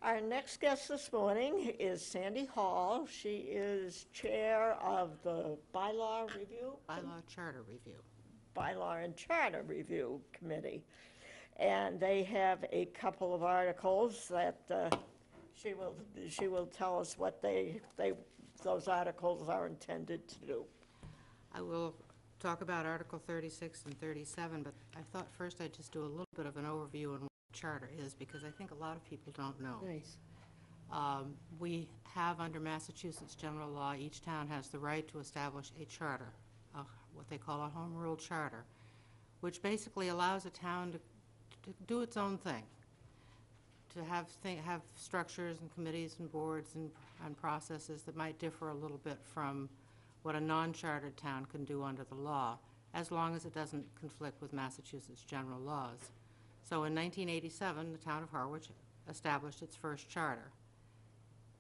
Our next guest this morning is Sandy Hall. She is chair of the Bylaw Review, Bylaw Charter Review. Bylaw and Charter Review Committee. And they have a couple of articles that she will tell us what those articles are intended to do. I will talk about Article 36 and 37, but I thought first I'd just do a little bit of an overview on what a charter is, because I think a lot of people don't know. Nice. We have, under Massachusetts general law, each town has the right to establish a charter, what they call a home rule charter, which basically allows a town to do its own thing, to have structures and committees and boards and processes that might differ a little bit from what a non-chartered town can do under the law, as long as it doesn't conflict with Massachusetts general laws. So in 1987, the town of Harwich established its first charter.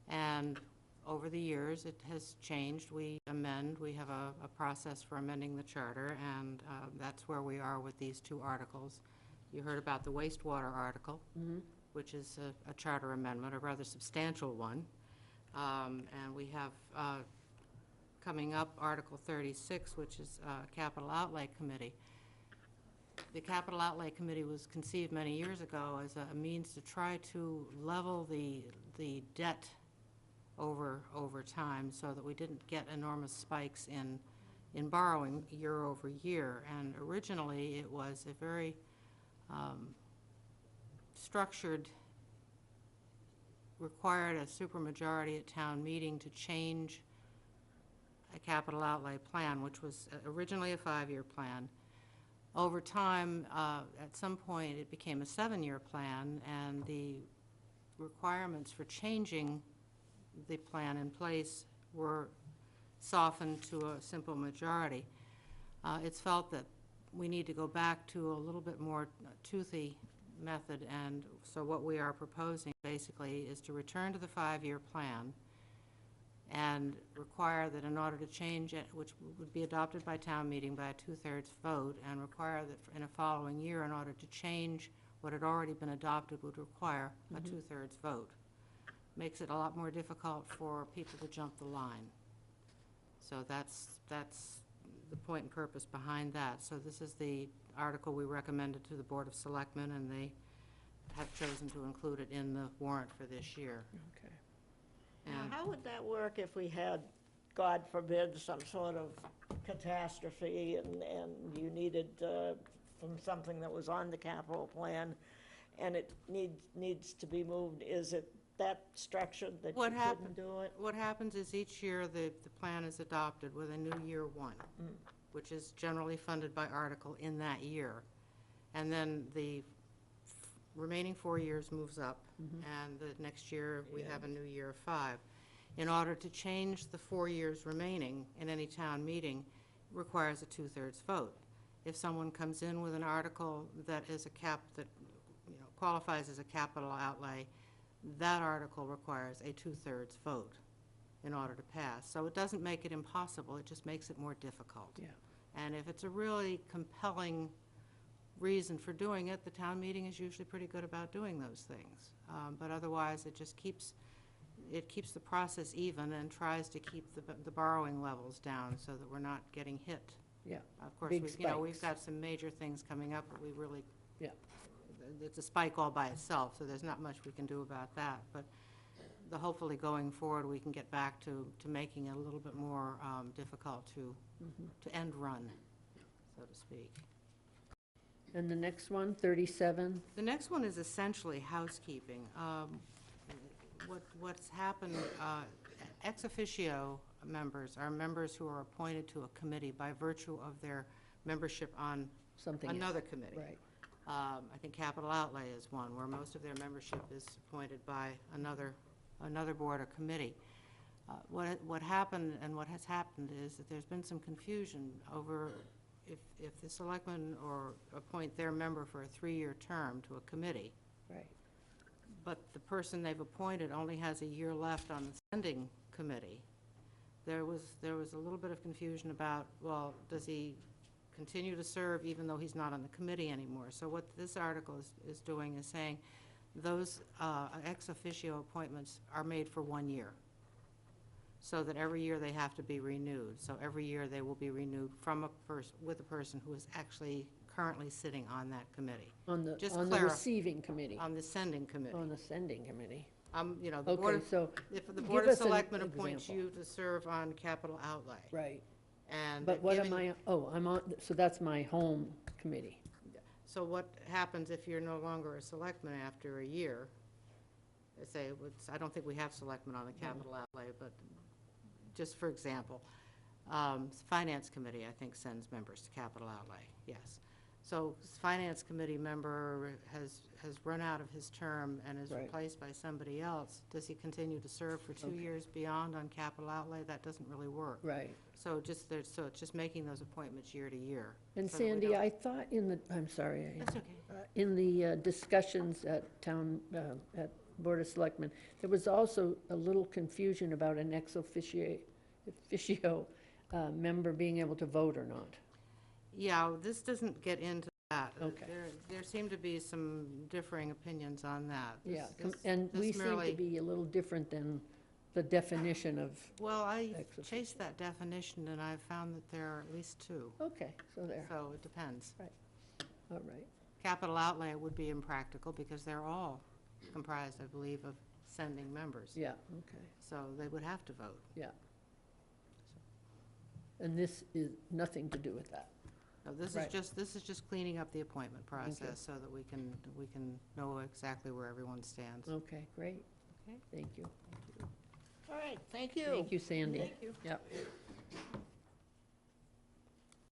And over the years, it has changed. We have a process for amending the charter, and that's where we are with these two articles. You heard about the wastewater article, which is a charter amendment, a rather substantial one. And we have coming up Article 36, which is Capital Outlay Committee. The Capital Outlay Committee was conceived many years ago as a means to try to level the debt over time, so that we didn't get enormous spikes in borrowing year over year. And originally it was a very structured, required a supermajority at town meeting to change a capital outlay plan, which was originally a 5-year plan. Over time, at some point, it became a 7-year plan, and the requirements for changing the plan in place were softened to a simple majority. It's felt that we need to go back to a little bit more toothy method, and so what we are proposing basically is to return to the 5-year plan and require that in order to change it, which would be adopted by town meeting by a 2/3 vote, and require that in a following year, in order to change what had already been adopted, would require a 2/3 vote. Makes it a lot more difficult for people to jump the line. So that's the point and purpose behind that. So this is the article we recommended to the Board of Selectmen, and they have chosen to include it in the warrant for this year. Okay. And Now, how would that work if we had, God forbid, some sort of catastrophe and you needed from something that was on the capital plan and it needs to be moved? Is it that structured that you couldn't do it? What happens is each year the plan is adopted with a new year one, which is generally funded by article in that year. And then the remaining 4 years moves up, and the next year we have a new year of 5. In order to change the 4 years remaining in any town meeting requires a 2/3 vote. If someone comes in with an article that is that qualifies as a capital outlay, that article requires a 2/3 vote in order to pass. So it doesn't make it impossible, it just makes it more difficult. Yeah. And if it's a really compelling reason for doing it, the town meeting is usually pretty good about doing those things. But otherwise, it just keeps the process even and tries to keep the borrowing levels down so that we're not getting hit. Yeah. Of course, Big we've spikes. got some major things coming up, but we really, Yeah. it's a spike all by itself, so there's not much we can do about that. But hopefully going forward, we can get back to making it a little bit more difficult to end run, so to speak. And the next one, 37? The next one is essentially housekeeping. What's happened, ex officio members are members who are appointed to a committee by virtue of their membership on Something another else. committee. Right. I think Capital Outlay is one, where most of their membership is appointed by another board or committee. What happened and what has happened is that there's been some confusion over if the selectmen appoint their member for a 3-year term to a committee, Right. but the person they've appointed only has a year left on the sending committee. There was a little bit of confusion about, well, does he continue to serve even though he's not on the committee anymore? So what this article is doing is saying those ex officio appointments are made for 1 year, so that every year they have to be renewed. So every year they will be renewed from a person, with a person who is actually currently sitting on that committee, On the, Just on the clarify. receiving committee, on the sending committee. on the sending committee. You know, the Board Okay, of, so, if the give Board of us an Selectmen appoints example. you to serve on capital outlay, right, and but they've what am given you- I, oh, I'm on, so that's my home committee. So what happens if you're no longer a selectman after a year? I don't think we have selectmen on the capital outlay, but just for example, Finance Committee, I think, sends members to capital outlay, yes. So Finance Committee member has run out of his term and is Right. replaced by somebody else. Does he continue to serve for 2 Okay. years beyond on capital outlay? That doesn't really work. Right. So it's just making those appointments year to year. And so that we Sandy, don't- I thought in the, I'm sorry, That's okay. in the discussions at town, at Board of Selectmen, there was also a little confusion about an ex officio member being able to vote or not. Yeah, this doesn't get into that. Okay. There seem to be some differing opinions on that. Yeah, This- and this we seem to merely- be a little different than the definition of, Well, I ex officio. chased that definition, and I've found that there are at least 2, okay, so there, so it depends. all right. Capital outlay would be impractical, because they're all comprised, I believe, of sending members. Yeah, okay, So they would have to vote. yeah. And this is nothing to do with that. No, this Right. is just cleaning up the appointment process, so that we can know exactly where everyone stands. Okay, great. Okay. Thank you. All right, thank you. Thank you, Sandy. Thank you. Yep.